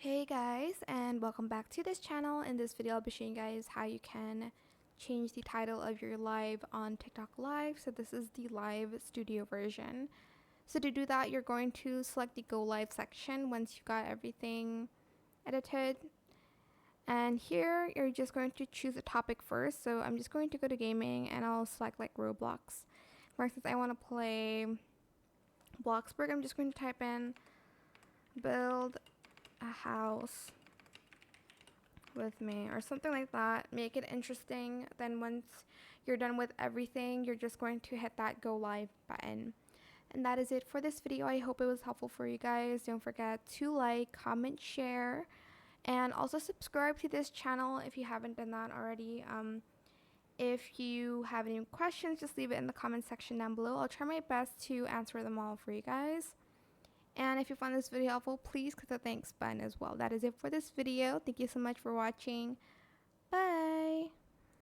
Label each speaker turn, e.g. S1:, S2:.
S1: Hey guys, and welcome back to this channel. In this video I'll be showing you guys how you can change the title of your live on TikTok Live. So this is the live studio version. So to do that, you're going to select the go live section once you got everything edited, and here you're just going to choose a topic first. So I'm just going to go to gaming and I'll select like Roblox. For instance, I want to play Bloxburg. I'm just going to type in build a house with me or something like that. Make it interesting. Then once you're done with everything, you're just going to hit that go live button. And that is it for this video. I hope it was helpful for you guys. Don't forget to like, comment, share, and also subscribe to this channel if you haven't done that already. If you have any questions, just leave it in the comment section down below. I'll try my best to answer them all for you guys. And if you found this video helpful, please click the thanks button as well. That is it for this video. Thank you so much for watching.